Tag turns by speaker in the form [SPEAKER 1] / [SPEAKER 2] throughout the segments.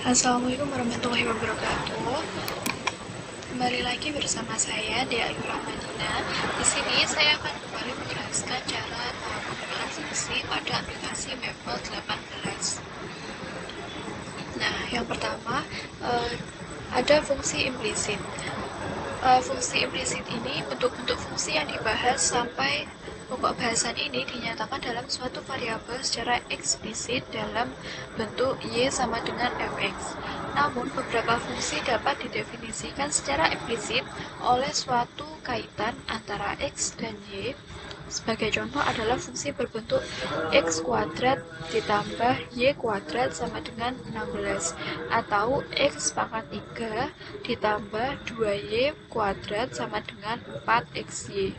[SPEAKER 1] Assalamualaikum warahmatullahi wabarakatuh. Kembali lagi bersama saya Dea Ayu Rahmadina. Di sini saya akan kembali menjelaskan cara penggunaan fungsi pada aplikasi Maple 18. Nah, yang pertama ada fungsi implisit. Fungsi implisit ini bentuk-bentuk fungsi yang dibahas sampai pokok bahasan ini dinyatakan dalam suatu variabel secara eksplisit dalam bentuk y sama dengan fx. Namun, beberapa fungsi dapat didefinisikan secara implisit oleh suatu kaitan antara x dan y. Sebagai contoh adalah fungsi berbentuk x kuadrat ditambah y kuadrat sama dengan 16 atau x pangkat 3 ditambah 2y kuadrat sama dengan 4xy.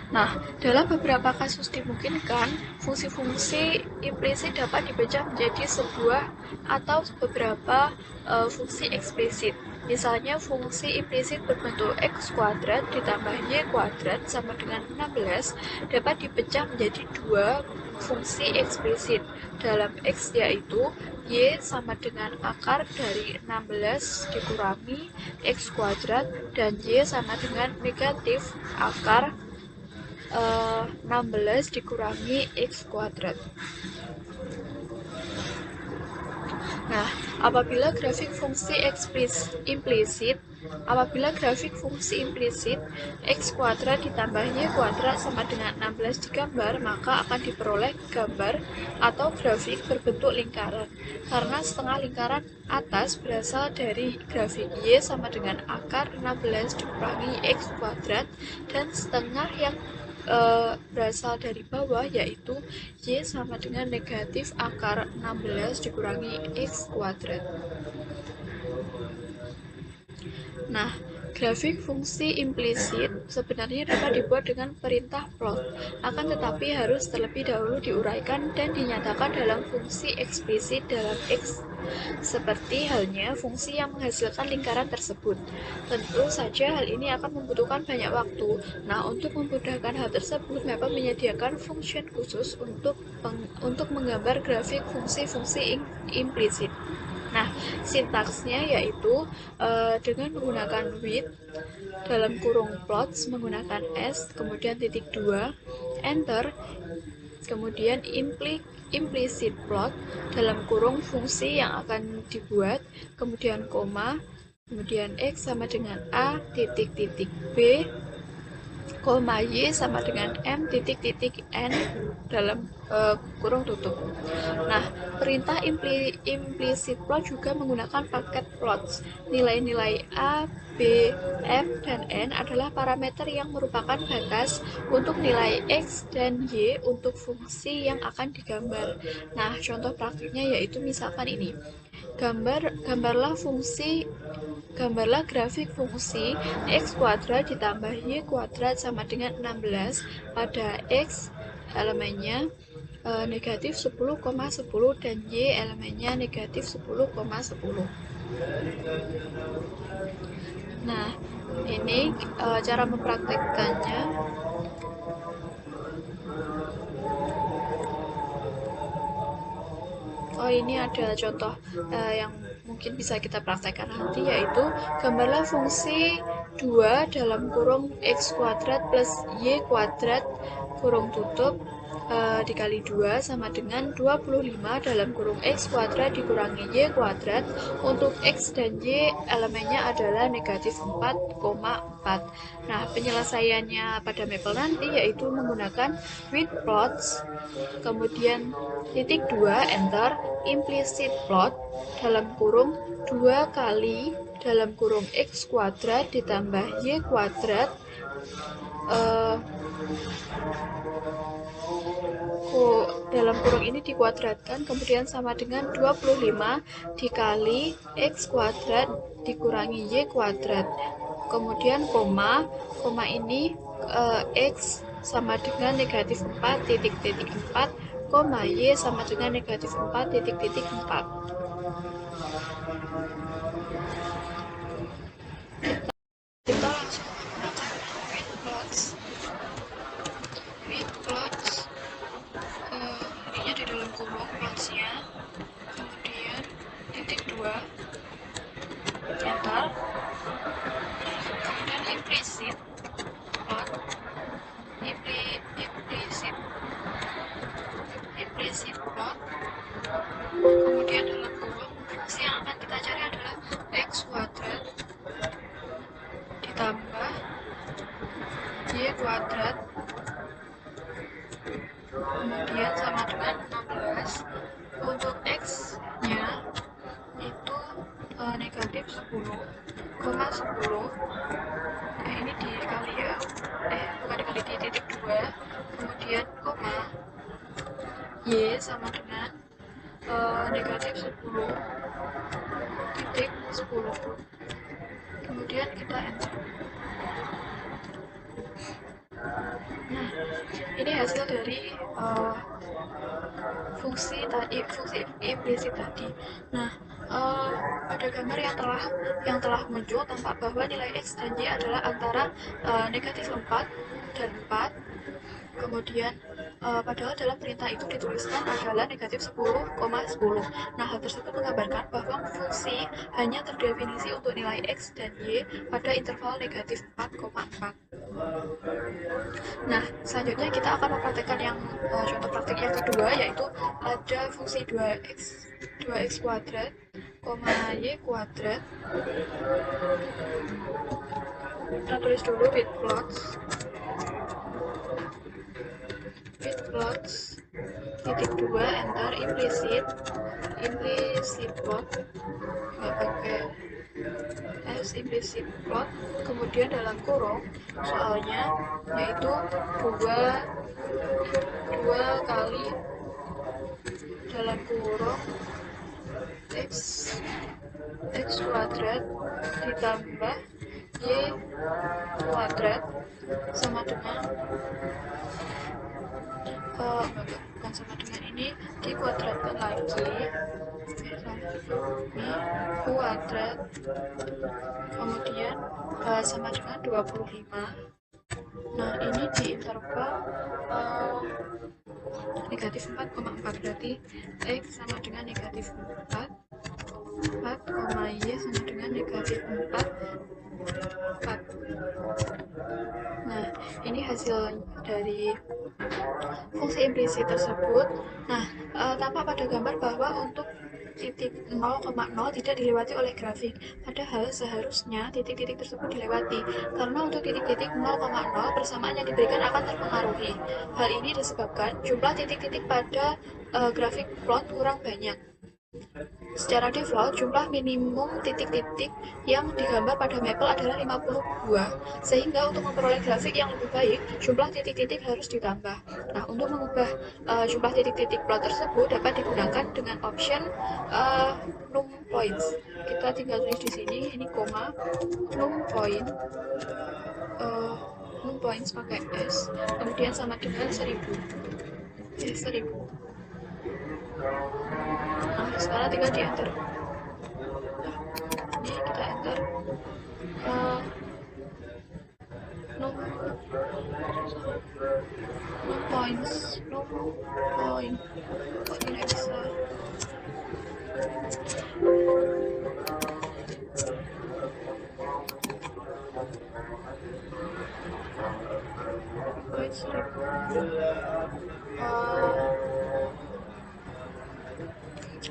[SPEAKER 1] Nah, dalam beberapa kasus dimungkinkan fungsi-fungsi implisit dapat dipecah menjadi sebuah atau beberapa fungsi eksplisit. Misalnya fungsi implisit berbentuk x kuadrat ditambah y kuadrat sama dengan 16 dapat dipecah menjadi dua fungsi eksplisit. Dalam x yaitu y sama dengan akar dari 16 dikurangi x kuadrat dan y sama dengan negatif akar 16 dikurangi x kuadrat. Nah, apabila grafik fungsi implisit x kuadrat ditambah y kuadrat sama dengan 16 digambar, maka akan diperoleh gambar atau grafik berbentuk lingkaran. Karena setengah lingkaran atas berasal dari grafik y sama dengan akar 16 dikurangi x kuadrat dan setengah yang berasal dari bawah yaitu y sama dengan negatif akar 16 dikurangi x kuadrat. Nah, grafik fungsi implisit sebenarnya dapat dibuat dengan perintah plot, akan tetapi harus terlebih dahulu diuraikan dan dinyatakan dalam fungsi eksplisit dalam X, seperti halnya fungsi yang menghasilkan lingkaran tersebut. Tentu saja hal ini akan membutuhkan banyak waktu. Nah, untuk memudahkan hal tersebut, Maple menyediakan function khusus untuk menggambar grafik fungsi-fungsi implisit. Nah, sintaksnya yaitu dengan menggunakan with dalam kurung plots menggunakan s, kemudian titik 2, enter, kemudian implicit plot dalam kurung fungsi yang akan dibuat, kemudian koma, kemudian x sama dengan a titik-titik b, koma y sama dengan m titik-titik n dalam kurung tutup. Nah, perintah implicit plot juga menggunakan paket plots. Nilai-nilai a, b, m, dan n adalah parameter yang merupakan batas untuk nilai x dan y untuk fungsi yang akan digambar. Nah, contoh praktiknya yaitu misalkan ini. Gambarlah grafik fungsi x kuadrat ditambah y kuadrat sama dengan 16 pada x elemennya negatif 10,10 dan y elemennya negatif 10,10. Nah, ini cara mempraktikkannya. Ini ada contoh yang mungkin bisa kita praktekkan nanti, yaitu gambarlah fungsi 2 dalam kurung x kuadrat plus y kuadrat kurung tutup dikali 2 sama dengan 25 dalam kurung x kuadrat dikurangi y kuadrat untuk x dan y elemennya adalah negatif 4,4. Nah, penyelesaiannya pada Maple nanti yaitu menggunakan with plots, kemudian titik 2 enter, implicit plot dalam kurung 2 kali dalam kurung x kuadrat ditambah y kuadrat dalam kurung ini dikuadratkan, kemudian sama dengan 25 dikali x kuadrat dikurangi y kuadrat, kemudian koma ini x sama dengan negatif 4 titik-titik 4, koma y sama dengan negatif 4 titik-titik 4. Kita langsung menggunakan with plots ininya di dalam kurung plotsnya, kemudian titik Kemudian dalam kurung fungsi yang akan kita cari adalah x kuadrat ditambah y kuadrat kemudian sama dengan 16. Untuk x nya itu negatif 10,10. Ini dikali ya, bukan dikali, di titik 2, kemudian koma y sama dengan negatif 10 titik 10, kemudian kita enter. Nah, ini hasil dari fungsi implisit tadi. Nah, pada gambar yang telah muncul tampak bahwa nilai x dan y adalah antara negatif 4 dan 4. Kemudian padahal dalam perintah itu dituliskan adalah negatif 10,10. Nah, hal tersebut menggambarkan bahwa fungsi hanya terdefinisi untuk nilai x dan y pada interval negatif 4,4. Nah, selanjutnya kita akan mempraktekkan yang contoh praktik yang kedua, yaitu ada fungsi 2x kuadrat, y kuadrat. Kita tulis dulu with plots titik 2 enter, implisit plot, nggak pakai s, implisit plot, kemudian dalam kurung soalnya yaitu 2 kali dalam kurung x kuadrat ditambah y kuadrat sama dengan bukan sama dengan, ini dikuadratkan lagi, ini kuadrat kemudian sama dengan 25. Nah, ini di interval negatif 4,4, berarti x sama dengan negatif 4, y sama dengan negatif 4. Nah, ini hasil dari fungsi implisit tersebut. Nah, tampak pada gambar bahwa untuk titik 0,0 tidak dilewati oleh grafik, padahal seharusnya titik-titik tersebut dilewati, karena untuk titik-titik 0,0 persamaan yang diberikan akan terpengaruhi. Hal ini disebabkan jumlah titik-titik pada grafik plot kurang banyak. Secara default, jumlah minimum titik-titik yang digambar pada Maple adalah 52, sehingga untuk memperoleh grafik yang lebih baik, jumlah titik-titik harus ditambah. Nah, untuk mengubah jumlah titik-titik plot tersebut dapat digunakan dengan option num points. Kita tinggal tulis di sini, ini koma, num points pakai s, kemudian sama dengan 1000. Nah, sekarang tinggal di enter. Ini kita enter num point, kok tidak bisa.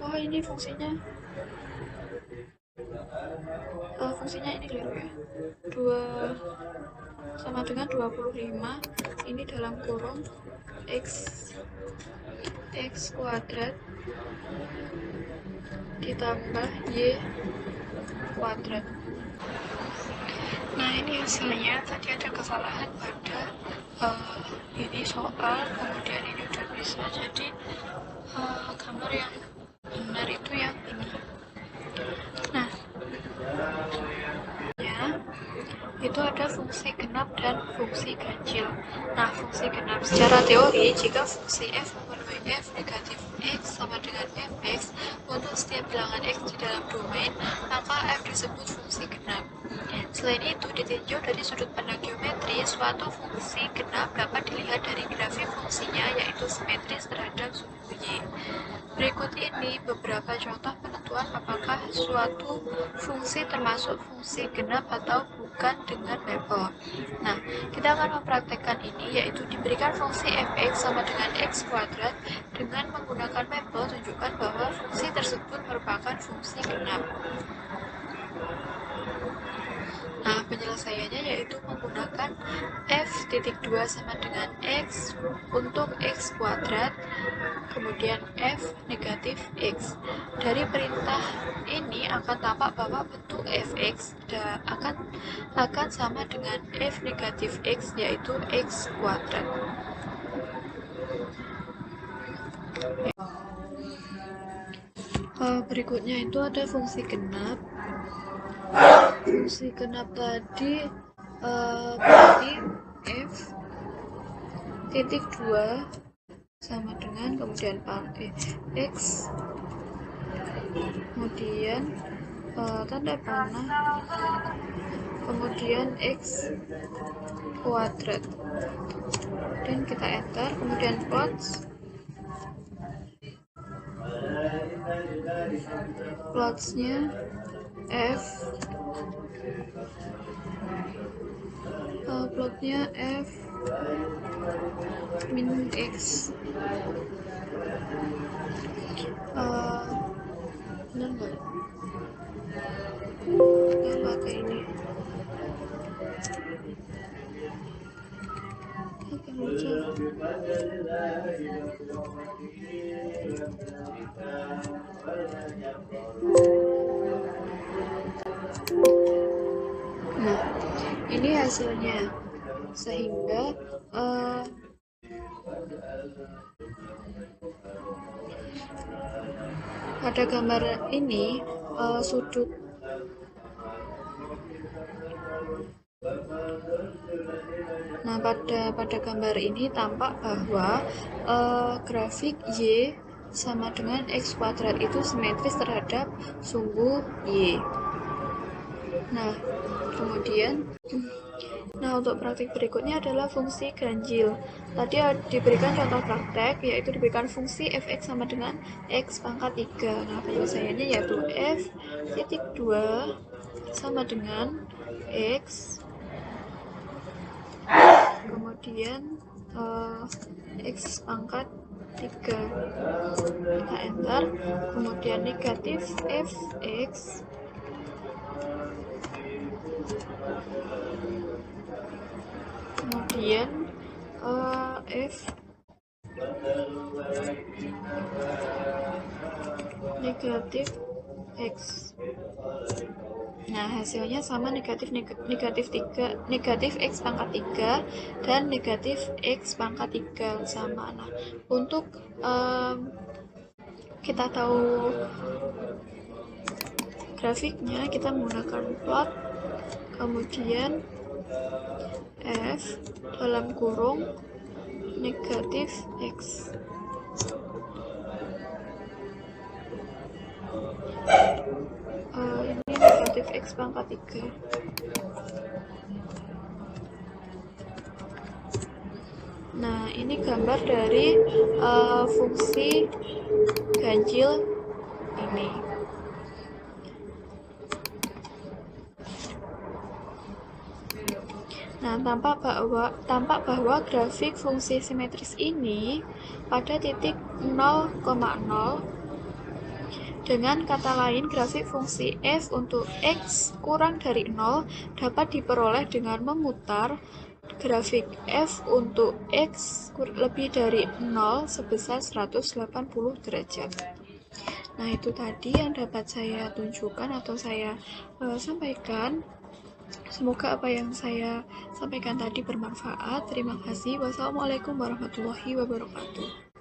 [SPEAKER 1] Oh, ini fungsinya ini keliru ya, 2 sama dengan 25, ini dalam kurung x kuadrat ditambah y kuadrat. Nah, ini hasilnya. Tadi ada kesalahan pada ini soal, kemudian ini udah bisa, jadi gambar yang benar itu yang ini. Nah, ya, itu ada fungsi genap dan fungsi ganjil. Nah, fungsi genap secara teori, jika fungsi f memenuhi f negatif x sama dengan fx untuk setiap bilangan x di dalam domain, maka f disebut fungsi genap. Selain itu, ditinjau dari sudut pandang geometri, suatu fungsi genap dapat dilihat dari grafik fungsinya, yaitu simetris terhadap suku y. Berikut ini beberapa contoh penentuan penentuan apakah suatu fungsi termasuk fungsi genap atau bukan dengan mapel. Nah, kita akan mempraktekkan ini, yaitu diberikan fungsi fx sama dengan x kuadrat. Dengan menggunakan mapel, tunjukkan bahwa fungsi tersebut merupakan fungsi genap. Nah, penyelesaiannya yaitu menggunakan f(2) sama dengan x untuk x kuadrat, kemudian f negatif x. Dari perintah ini akan tampak bahwa bentuk fx akan sama dengan f negatif x, yaitu x kuadrat. Berikutnya itu ada fungsi genap. Fungsi genap tadi berarti f(2) sama dengan kemudian x, kemudian tanda panah, kemudian x kuadrat, dan kita enter, kemudian plotsnya f plotnya f min x. Benar nggak? Kita pakai ini. Oke, lucu. Nah, ini hasilnya. Sehingga pada gambar ini sudut pada gambar ini tampak bahwa grafik Y sama dengan x kuadrat itu simetris terhadap sumbu Y. Nah, kemudian untuk praktik berikutnya adalah fungsi ganjil. Tadi diberikan contoh praktek, yaitu diberikan fungsi fx sama dengan x pangkat 3. Nah, penyelesaiannya yaitu f(2) sama dengan x, kemudian x pangkat 3. Kita enter, kemudian negatif fx, kemudian f negatif x. Nah, hasilnya sama negatif x pangkat 3 dan negatif x pangkat 3 sama. Nah, untuk kita tahu grafiknya, kita menggunakan plot, kemudian f dalam kurung negatif x. Ini negatif x pangkat 3. Nah, ini gambar dari fungsi ganjil ini. Nah, tampak bahwa grafik fungsi simetris ini pada titik 0,0. Dengan kata lain, grafik fungsi f untuk x kurang dari 0 dapat diperoleh dengan memutar grafik f untuk x lebih dari 0 sebesar 180 derajat. Nah, itu tadi yang dapat saya tunjukkan atau saya sampaikan. Semoga apa yang saya sampaikan tadi bermanfaat. Terima kasih. Wassalamualaikum warahmatullahi wabarakatuh.